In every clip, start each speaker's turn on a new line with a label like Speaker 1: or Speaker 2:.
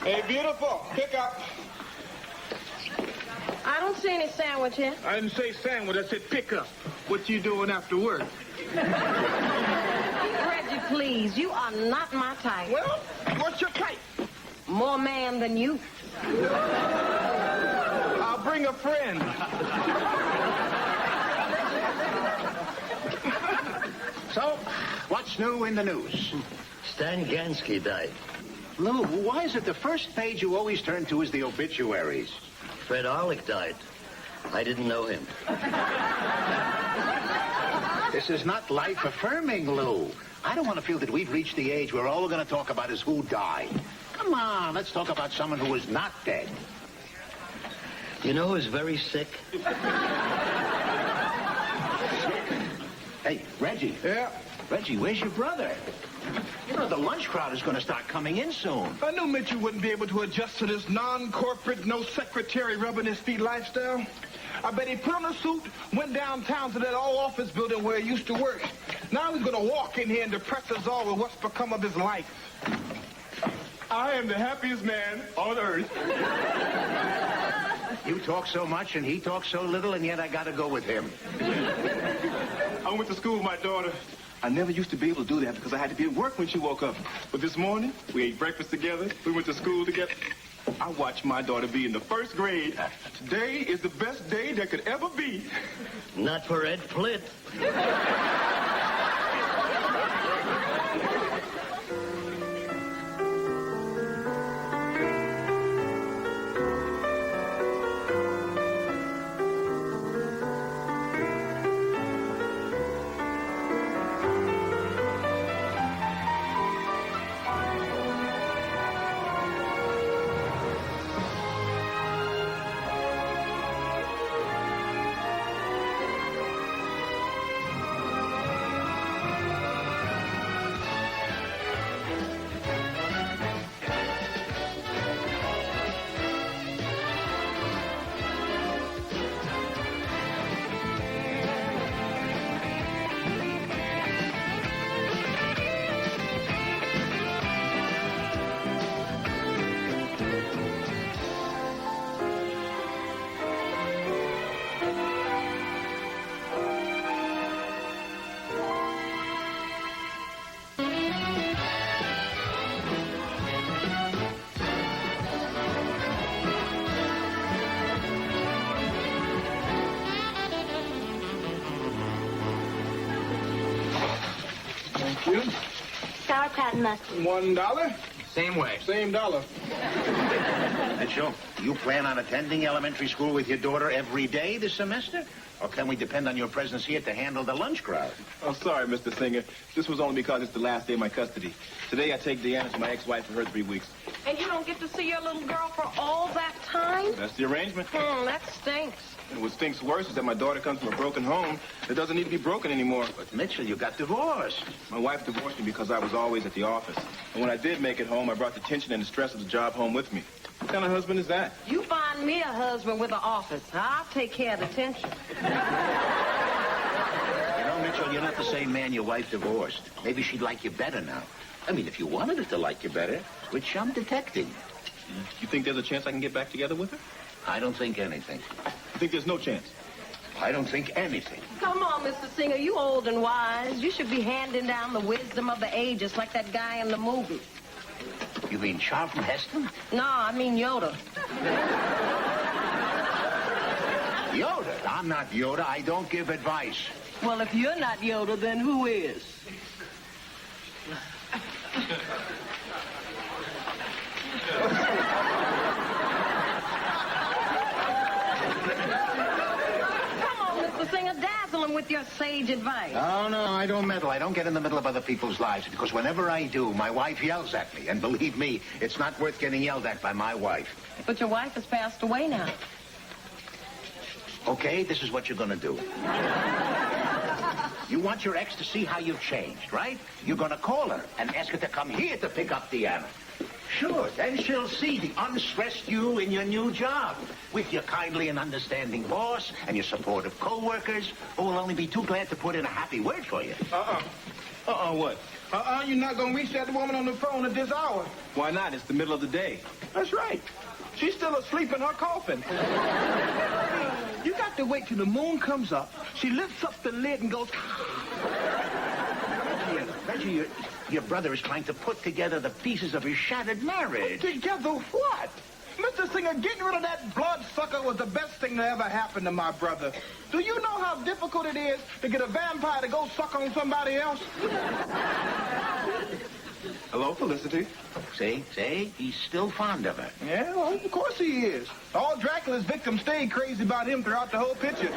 Speaker 1: Hey, beautiful. Pick up.
Speaker 2: I don't see any sandwich here.
Speaker 1: I didn't say sandwich. I said pick up. What you doing after work?
Speaker 2: Reggie, please. You are not my type.
Speaker 1: Well, what's your type?
Speaker 2: More man than you.
Speaker 1: I'll bring a friend.
Speaker 3: So, what's new in the news?
Speaker 4: Stan Gansky died.
Speaker 3: Lou, why is it the first page you always turn to is the obituaries?
Speaker 4: Fred Arlick died. I didn't know him.
Speaker 3: This is not life-affirming, Lou. I don't want to feel that we've reached the age where all we're going to talk about is who died. Come on, let's talk about someone who is not dead.
Speaker 4: You know who's very sick?
Speaker 3: Hey, Reggie.
Speaker 1: Yeah?
Speaker 3: Reggie, where's your brother? You know, the lunch crowd is going to start coming in soon.
Speaker 1: I knew Mitchell wouldn't be able to adjust to this non-corporate, no-secretary rubbing his feet lifestyle. I bet he put on a suit, went downtown to that old office building where he used to work. Now he's going to walk in here and depress us all with what's become of his life. I am the happiest man on earth.
Speaker 3: You talk so much and he talks so little, and yet I got to go with him.
Speaker 1: I went to school with my daughter. I never used to be able to do that because I had to be at work when she woke up. But this morning, we ate breakfast together. We went to school together. I watched my daughter be in the first grade. Today is the best day there could ever be.
Speaker 4: Not for Ed Flitt.
Speaker 1: You?
Speaker 5: Sauerkraut and mustard.
Speaker 1: $1.
Speaker 3: Same way.
Speaker 1: Same dollar.
Speaker 3: Mitchell, you plan on attending elementary school with your daughter every day this semester? Or can we depend on your presence here to handle the lunch crowd?
Speaker 1: I'm sorry, Mr. Singer. This was only because it's the last day of my custody. Today I take Deanna to my ex-wife for her 3 weeks.
Speaker 2: And you don't get to see your little girl for all that time?
Speaker 1: That's the arrangement.
Speaker 2: That stinks.
Speaker 1: And what stinks worse is that my daughter comes from a broken home that doesn't need to be broken anymore.
Speaker 3: But, Mitchell, you got divorced.
Speaker 1: My wife divorced me because I was always at the office. And when I did make it home, I brought the tension and the stress of the job home with me. What kind of husband is that?
Speaker 2: You find me a husband with an office. I'll take care of the tension.
Speaker 3: You know, Mitchell, you're not the same man your wife divorced. Maybe she'd like you better now. I mean, if you wanted her to like you better, which I'm detecting.
Speaker 1: You think there's a chance I can get back together with her?
Speaker 3: I don't think anything.
Speaker 1: You think there's no chance?
Speaker 3: I don't think anything.
Speaker 2: Come on, Mr. Singer, you old and wise. You should be handing down the wisdom of the ages like that guy in the movie.
Speaker 3: You mean Charlton Heston?
Speaker 2: No, I mean Yoda.
Speaker 3: Yoda? I'm not Yoda. I don't give advice.
Speaker 2: Well, if you're not Yoda, then who is? Singer, dazzle him with your sage advice.
Speaker 3: Oh, no, I don't meddle. I don't get in the middle of other people's lives, because whenever I do, my wife yells at me. And believe me, it's not worth getting yelled at by my wife.
Speaker 2: But your wife has passed away now.
Speaker 3: Okay, this is what you're going to do. You want your ex to see how you've changed, right? You're going to call her and ask her to come here to pick up Deanna. Sure, then she'll see the unstressed you in your new job, with your kindly and understanding boss and your supportive co-workers, who will only be too glad to put in a happy word for you.
Speaker 1: What? You're not going to reach that woman on the phone at this hour. Why not? It's the middle of the day. That's right. She's still asleep in her coffin. You got to wait till the moon comes up. She lifts up the lid and goes...
Speaker 3: Reggie, your brother is trying to put together the pieces of his shattered marriage.
Speaker 1: Together what? Mr. Singer, getting rid of that bloodsucker was the best thing that ever happened to my brother. Do you know how difficult it is to get a vampire to go suck on somebody else? Hello, Felicity.
Speaker 3: See? He's still fond of her.
Speaker 1: Yeah, well, of course he is. All Dracula's victims stayed crazy about him throughout the whole picture.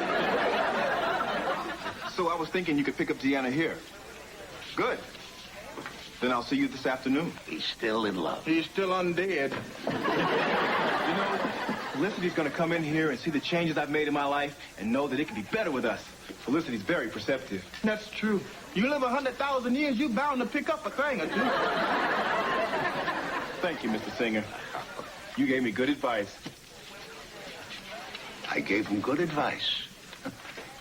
Speaker 1: So I was thinking you could pick up Deanna here. Good. Then I'll see you this afternoon.
Speaker 3: He's still in love.
Speaker 1: He's still undead. You know, Felicity's going to come in here and see the changes I've made in my life and know that it can be better with us. Felicity's very perceptive. That's true. You live 100,000 years, you're bound to pick up a thing or two. Thank you, Mr. Singer. You gave me good advice.
Speaker 3: I gave him good advice.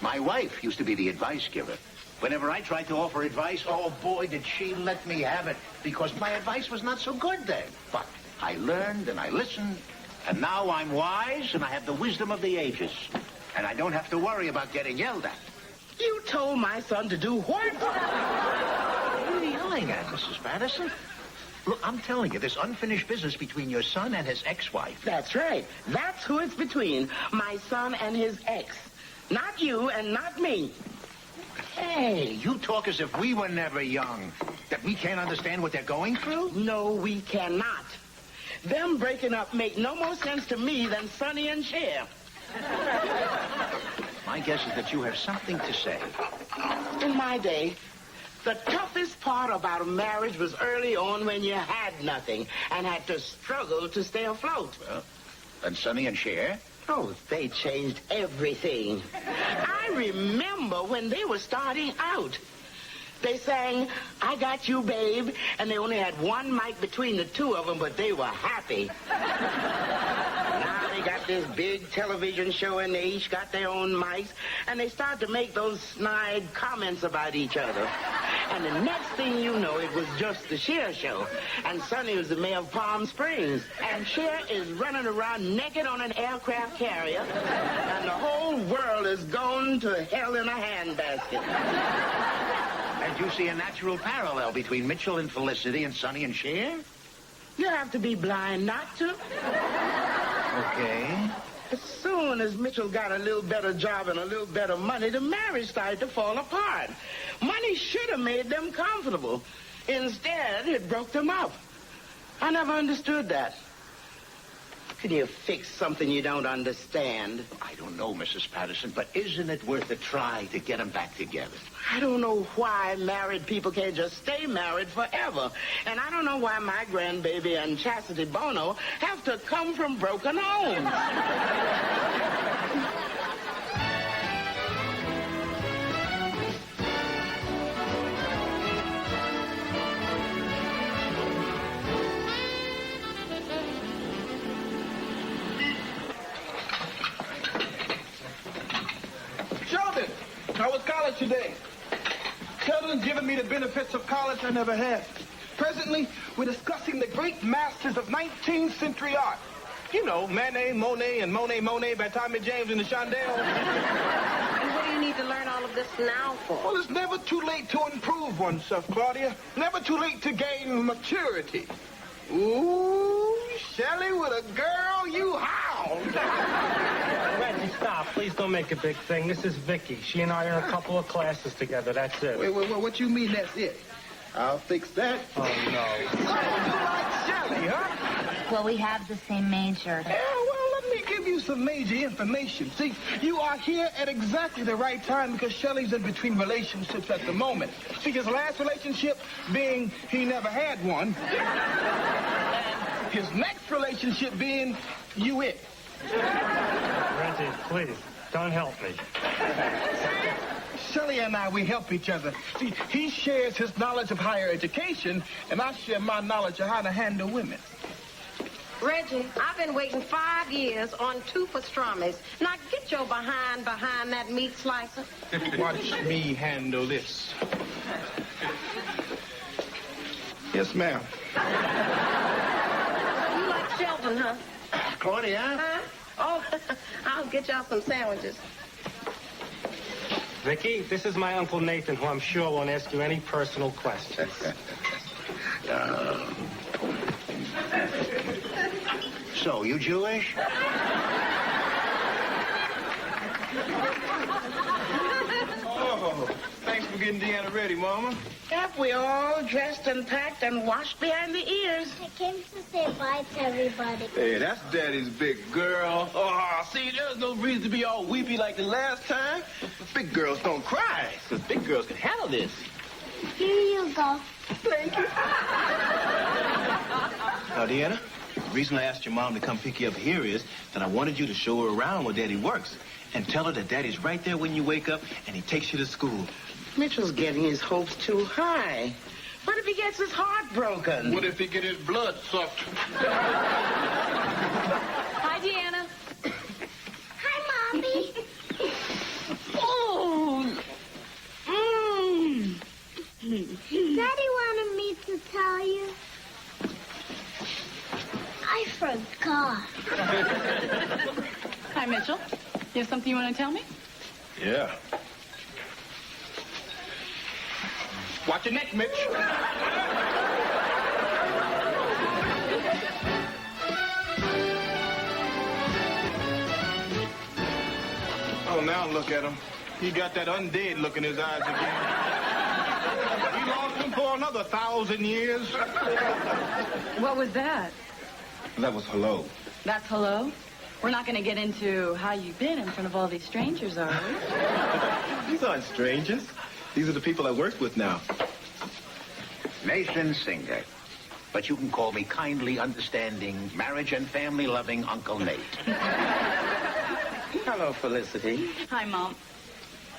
Speaker 3: My wife used to be the advice giver. Whenever I tried to offer advice, oh, boy, did she let me have it, because my advice was not so good then. But I learned and I listened, and now I'm wise and I have the wisdom of the ages. And I don't have to worry about getting yelled at.
Speaker 6: You told my son to do what?
Speaker 3: What are you yelling at, Mrs. Patterson? Look, I'm telling you, this unfinished business between your son and his ex-wife.
Speaker 6: That's right. That's who it's between, my son and his ex. Not you and not me.
Speaker 3: Hey, you talk as if we were never young. That we can't understand what they're going through?
Speaker 6: No, we cannot. Them breaking up make no more sense to me than Sonny and Cher.
Speaker 3: My guess is that you have something to say.
Speaker 6: In my day, the toughest part about a marriage was early on when you had nothing and had to struggle to stay afloat.
Speaker 3: Well, and Sonny and Cher?
Speaker 6: Oh, they changed everything. I remember when they were starting out. They sang, I Got You, Babe, and they only had one mic between the two of them, but they were happy. Now they got this big television show, and they each got their own mics, and they start to make those snide comments about each other. And the next thing you know, it was just the Cher show. And Sonny was the mayor of Palm Springs. And Cher is running around naked on an aircraft carrier. And the whole world is going to hell in a handbasket.
Speaker 3: And you see a natural parallel between Mitchell and Felicity and Sonny and Cher?
Speaker 6: You have to be blind not to.
Speaker 3: Okay.
Speaker 6: As soon as Mitchell got a little better job and a little better money, the marriage started to fall apart. Money should have made them comfortable. Instead, it broke them up. I never understood that. How can you fix something you don't understand?
Speaker 3: I don't know, Mrs. Patterson, but isn't it worth a try to get them back together?
Speaker 6: I don't know why married people can't just stay married forever. And I don't know why my grandbaby and Chastity Bono have to come from broken homes.
Speaker 1: Sheldon, how was college today? Sheldon's given me the benefits of college I never had. Presently, we're discussing the great masters of 19th century art. You know, Manet, Monet, and Monet by Tommy James and the Chandelles.
Speaker 2: And what do you need to learn all of this now for?
Speaker 1: Well, it's never too late to improve oneself, Claudia. Never too late to gain maturity. Ooh, Shelley with a girl, you hound.
Speaker 7: Reggie, stop. Please don't make a big thing. This is Vicky. She and I are in a couple of classes together. That's it.
Speaker 1: Wait, what you mean that's it? I'll fix that.
Speaker 7: Oh, no.
Speaker 1: Oh, you like Shelley, huh?
Speaker 5: Well, we have the same major.
Speaker 1: Yeah, well, let me give you some major information. See, you are here at exactly the right time because Shelley's in between relationships at the moment. See, his last relationship being he never had one. And his next relationship being you it.
Speaker 7: Reggie, please, don't help me.
Speaker 1: Shelley and I, we help each other. See, he shares his knowledge of higher education, and I share my knowledge of how to handle women.
Speaker 2: Reggie, I've been waiting 5 years on 2 pastrami's. Now get your behind that meat slicer.
Speaker 1: Watch me handle this. Yes, ma'am.
Speaker 2: You like Shelton, huh?
Speaker 3: Claudia?
Speaker 2: Huh? Oh, I'll get y'all some sandwiches.
Speaker 7: Vicky, this is my Uncle Nathan, who I'm sure won't ask you any personal questions.
Speaker 3: So, you Jewish?
Speaker 1: Oh, thanks for getting Deanna ready, Mama.
Speaker 6: Yep, we all dressed and packed and washed behind the ears.
Speaker 5: I came to say bye to everybody.
Speaker 1: Hey, that's Daddy's big girl. Oh, see, there's no reason to be all weepy like the last time. Big girls don't cry, because big girls can handle this.
Speaker 5: Here you go.
Speaker 1: Thank you. Now, Deanna, the reason I asked your mom to come pick you up here is that I wanted you to show her around where Daddy works and tell her that Daddy's right there when you wake up and he takes you to school.
Speaker 6: Mitchell's getting his hopes too high. What if he gets his heart broken?
Speaker 1: What if he get his blood sucked?
Speaker 2: Hi, Deanna.
Speaker 5: Hi, Mommy.
Speaker 6: Oh.
Speaker 5: Daddy wanted me to tell you. I forgot.
Speaker 8: Hi, Mitchell. You have something you want to tell me?
Speaker 1: Yeah. Watch your neck, Mitch. Oh, now look at him. He got that undead look in his eyes again. He lost him for another 1,000 years.
Speaker 8: What was that?
Speaker 1: That was hello.
Speaker 8: That's hello? We're not going to get into how you've been in front of all these strangers, are we?
Speaker 1: These aren't strangers. These are the people I work with now.
Speaker 3: Nathan Singer. But you can call me kindly understanding, marriage and family-loving Uncle Nate.
Speaker 6: Hello, Felicity.
Speaker 8: Hi, Mom.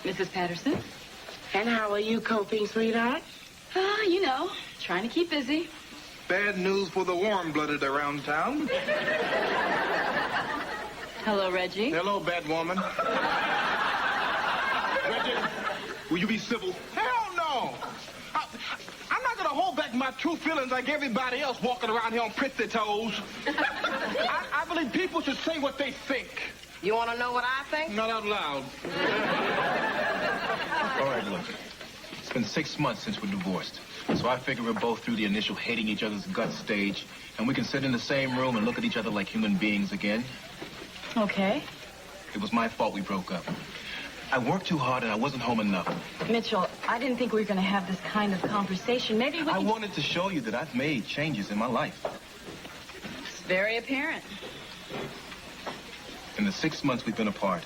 Speaker 8: Mrs. Patterson?
Speaker 6: And how are you coping, sweetheart?
Speaker 8: You know, trying to keep busy.
Speaker 1: Bad news for the warm-blooded around town.
Speaker 8: Hello, Reggie.
Speaker 1: Hello, bad woman. Reggie, will you be civil? Hell no! I'm not going to hold back my true feelings like everybody else walking around here on prissy toes. I believe people should say what they think.
Speaker 2: You want to know what I think?
Speaker 1: Not out loud. All right, look. It's been 6 months since we're divorced. So I figure we're both through the initial hating each other's guts stage, and we can sit in the same room and look at each other like human beings again.
Speaker 8: Okay.
Speaker 1: It was my fault we broke up. I worked too hard and I wasn't home enough.
Speaker 8: Mitchell, I didn't think we were going to have this kind of conversation. Maybe we
Speaker 1: I
Speaker 8: can...
Speaker 1: wanted to show you that I've made changes in my life.
Speaker 8: It's very apparent.
Speaker 1: In the 6 months we've been apart,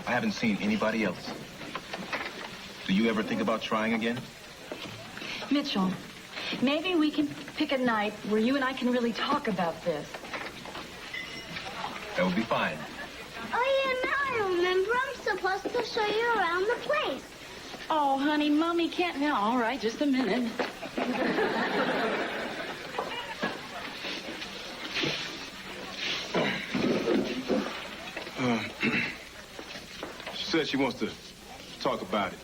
Speaker 1: I haven't seen anybody else. Do you ever think about trying again?
Speaker 8: Mitchell, maybe we can pick a night where you and I can really talk about this.
Speaker 1: That would be fine.
Speaker 5: Oh, yeah, now I remember. I'm supposed to show you around the place.
Speaker 8: Oh, honey, Mommy can't now. All right, just a minute.
Speaker 1: She said she wants to talk about it.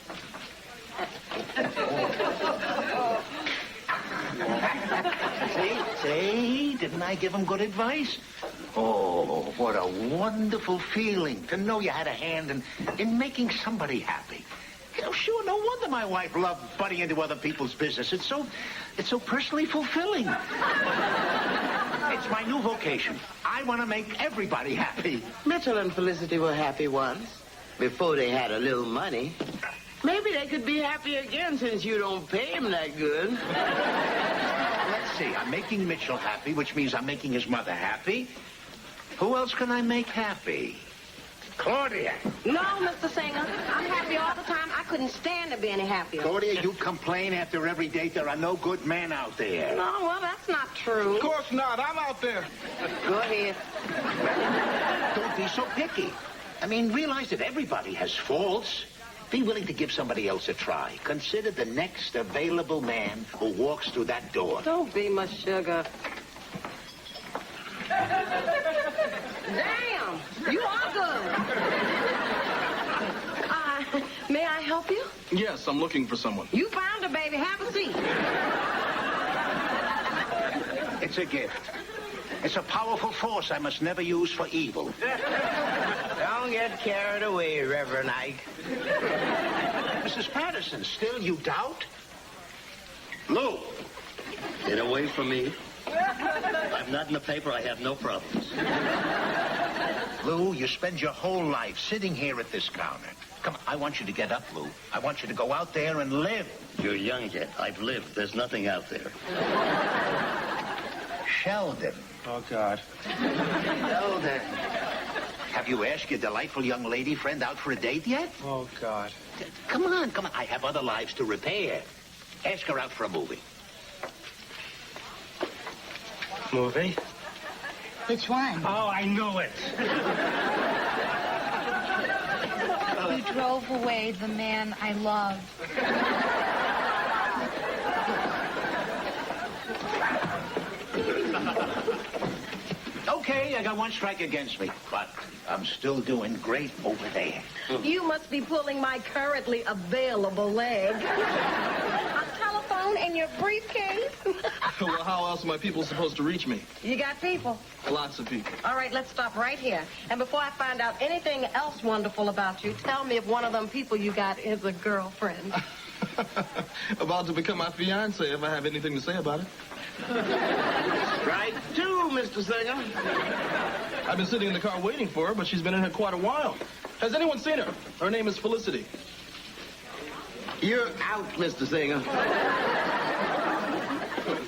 Speaker 3: See? Didn't I give him good advice? Oh, what a wonderful feeling to know you had a hand in making somebody happy. You know, sure, no wonder my wife loved butting into other people's business. It's so personally fulfilling. It's my new vocation. I want to make everybody happy.
Speaker 6: Mitchell and Felicity were happy once, before they had a little money. Maybe they could be happy again since you don't pay him that good.
Speaker 3: Let's see. I'm making Mitchell happy, which means I'm making his mother happy. Who else can I make happy? Claudia.
Speaker 2: No, Mr. Singer. I'm happy all the time. I couldn't stand to be any happier.
Speaker 3: Claudia, you complain after every date there are no good men out there.
Speaker 2: No, well, that's not true.
Speaker 1: Of course not. I'm out there.
Speaker 2: Go ahead.
Speaker 3: Don't be so picky. I mean, realize that everybody has faults. Be willing to give somebody else a try. Consider the next available man who walks through that door.
Speaker 2: Don't be my sugar. Damn, you are good. May I help you?
Speaker 1: Yes, I'm looking for someone.
Speaker 2: You found her, baby. Have a seat.
Speaker 3: It's a gift. It's a powerful force I must never use for evil.
Speaker 6: Don't get carried away, Reverend Ike.
Speaker 3: Mrs. Patterson, still you doubt?
Speaker 4: Lou! Get away from me. I'm not in the paper. I have no problems.
Speaker 3: Lou, you spend your whole life sitting here at this counter. Come on, I want you to get up, Lou. I want you to go out there and live.
Speaker 4: You're young yet. I've lived. There's nothing out there.
Speaker 3: Sheldon.
Speaker 1: Oh, God.
Speaker 3: Sheldon. Have you asked your delightful young lady friend out for a date yet?
Speaker 1: Oh, God.
Speaker 3: Come on. I have other lives to repair. Ask her out for a movie.
Speaker 7: Movie?
Speaker 9: Which one?
Speaker 7: Oh, I knew it.
Speaker 9: You drove away the man I love.
Speaker 3: Okay, I got one strike against me, but I'm still doing great over there.
Speaker 2: You must be pulling my currently available leg. A telephone in your briefcase?
Speaker 1: Well, how else are my people supposed to reach me?
Speaker 2: You got people?
Speaker 1: Lots of people.
Speaker 2: All right, let's stop right here. And before I find out anything else wonderful about you, tell me if one of them people you got is a girlfriend.
Speaker 1: About to become my fiance if I have anything to say about it.
Speaker 6: Right, too, Mr. Singer.
Speaker 1: I've been sitting in the car waiting for her, but she's been in here quite a while. Has anyone seen her? Her name is Felicity.
Speaker 6: You're out, Mr. Singer.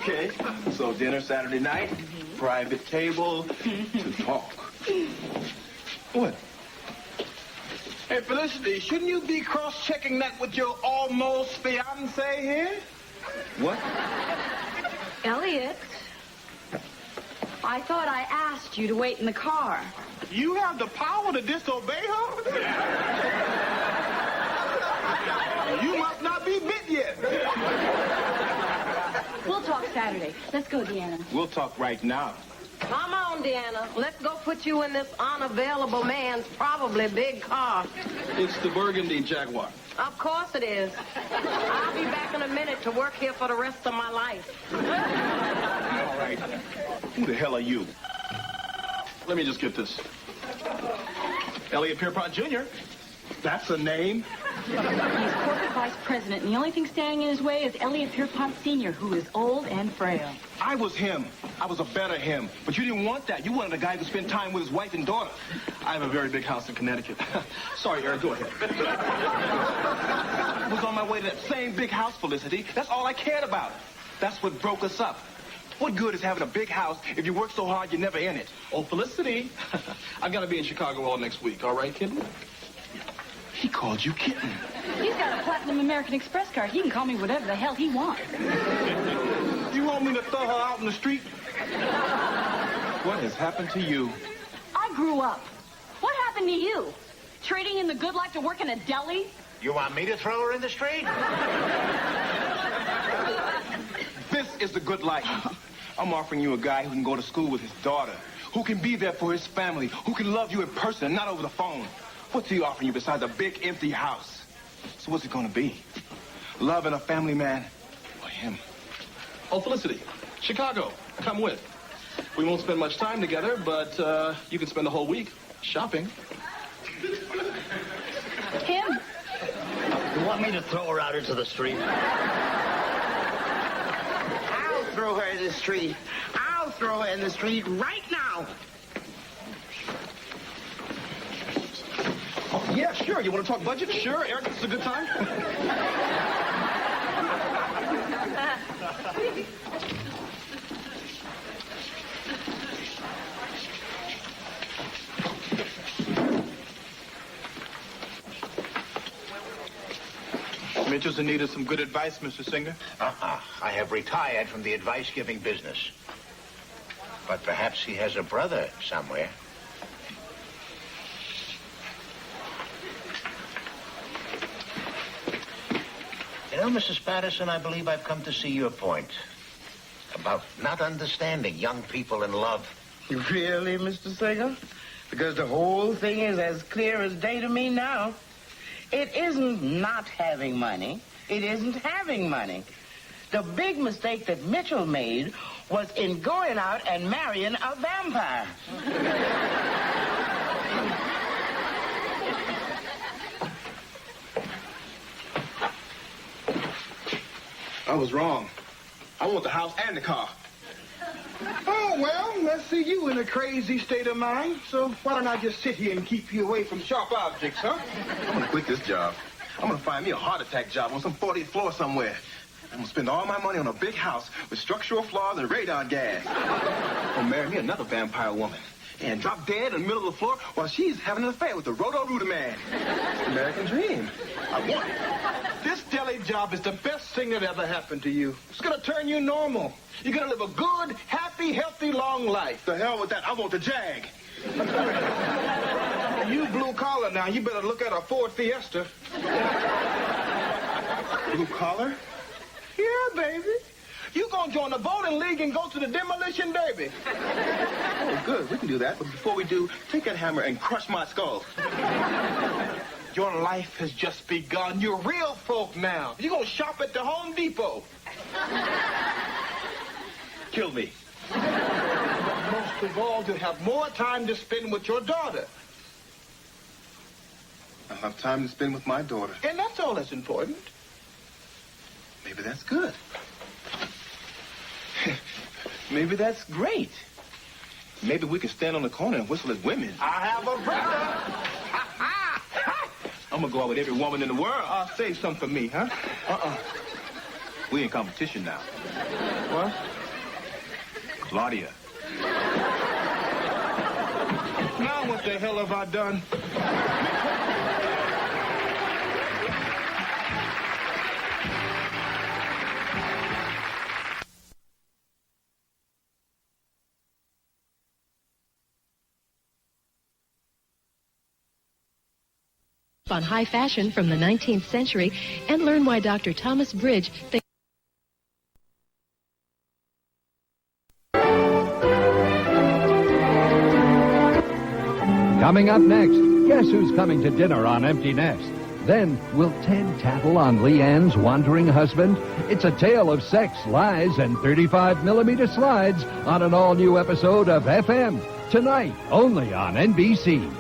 Speaker 1: Okay, so dinner Saturday night, private table to talk. What?
Speaker 10: Hey, Felicity, shouldn't you be cross-checking that with your almost fiancé here?
Speaker 1: What?
Speaker 8: Elliot, I thought I asked you to wait in the car.
Speaker 10: You have the power to disobey her? You must not be bit yet.
Speaker 8: We'll talk Saturday. Let's go, Deanna.
Speaker 10: We'll talk right now.
Speaker 2: Come on, Deanna. Let's go put you in this unavailable man's probably big car.
Speaker 1: It's the Burgundy Jaguar.
Speaker 2: Of course it is. I'll be back in a minute to work here for the rest of my life.
Speaker 10: All right. Who the hell are you?
Speaker 1: Let me just get this. Elliot Pierpont Jr.
Speaker 10: That's a name?
Speaker 8: He's corporate vice president, and the only thing standing in his way is Elliot Pierpont Sr., who is old and frail.
Speaker 10: I was him. I was a better him. But you didn't want that. You wanted a guy who spent time with his wife and daughter.
Speaker 1: I have a very big house in Connecticut. Sorry, Eric, go ahead.
Speaker 10: I was on my way to that same big house, Felicity. That's all I cared about. That's what broke us up. What good is having a big house if you work so hard you're never in it?
Speaker 1: Oh, Felicity, I've got to be in Chicago all next week. All right, kitten?
Speaker 10: He called you kitten.
Speaker 8: He's got a platinum American Express card. He can call me whatever the hell he wants.
Speaker 10: You want me to throw her out in the street? What has happened to you?
Speaker 8: I grew up. What happened to you? Trading in the good life to work in a deli?
Speaker 3: You want me to throw her in the street?
Speaker 10: This is the good life. I'm offering you a guy who can go to school with his daughter, who can be there for his family, who can love you in person and not over the phone. What's he offering you besides a big, empty house? So what's it going to be? Love and a family man? Or him?
Speaker 1: Oh, Felicity, Chicago, come with. We won't spend much time together, but you can spend the whole week shopping.
Speaker 8: Him?
Speaker 4: You want me to throw her out into the street?
Speaker 6: I'll throw her in the street. I'll throw her in the street right now.
Speaker 1: Oh, yeah, sure. You want to talk budget? Sure. Eric, this is a good time.
Speaker 10: I'm interested in needing some good advice, Mr. Singer.
Speaker 3: I have retired from the advice-giving business. But perhaps he has a brother somewhere. You know, Mrs. Patterson, I believe I've come to see your point about not understanding young people in love.
Speaker 6: Really, Mr. Singer? Because the whole thing is as clear as day to me now. It isn't not having money. It isn't having money. The big mistake that Mitchell made was in going out and marrying a vampire.
Speaker 10: I was wrong. I want the house and the car.
Speaker 1: Oh, well, let's see you in a crazy state of mind. So why don't I just sit here and keep you away from sharp objects, huh?
Speaker 10: I'm going to quit this job. I'm going to find me a heart attack job on some 40th floor somewhere. I'm going to spend all my money on a big house with structural flaws and radon gas. I'm going to marry me another vampire woman and drop dead in the middle of the floor while she's having an affair with the Roto-Rooter man. It's the American dream. I want it.
Speaker 1: This deli job is the best thing that ever happened to you. It's going to turn you normal. You're going to live a good, happy, healthy, long life.
Speaker 10: The hell with that. I want the Jag.
Speaker 1: You blue collar now. You better look at a Ford Fiesta.
Speaker 10: Blue collar?
Speaker 1: Yeah, baby. You gonna join the bowling league and go to the demolition derby.
Speaker 10: Oh, good. We can do that. But before we do, take that hammer and crush my skull.
Speaker 1: Your life has just begun. You're real folk now. You're gonna shop at the Home Depot.
Speaker 10: Kill me.
Speaker 1: Most of all, you'll have more time to spend with your daughter.
Speaker 10: I'll have time to spend with my daughter.
Speaker 1: And that's all that's important.
Speaker 10: Maybe that's good. Maybe that's great. Maybe we can stand on the corner and whistle at women.
Speaker 1: I have a brother.
Speaker 10: I'm going to go out with every woman in the world.
Speaker 1: Save some for me, huh?
Speaker 10: We in competition now.
Speaker 1: What?
Speaker 10: Claudia.
Speaker 1: Now what the hell have I done?
Speaker 11: On high fashion from the 19th century and learn why Dr. Thomas Bridge thinks
Speaker 12: Coming up next, guess who's coming to dinner on Empty Nest? Then, will Ted tattle on Leanne's wandering husband? It's a tale of sex, lies, and 35mm slides on an all-new episode of FM. Tonight, only on NBC.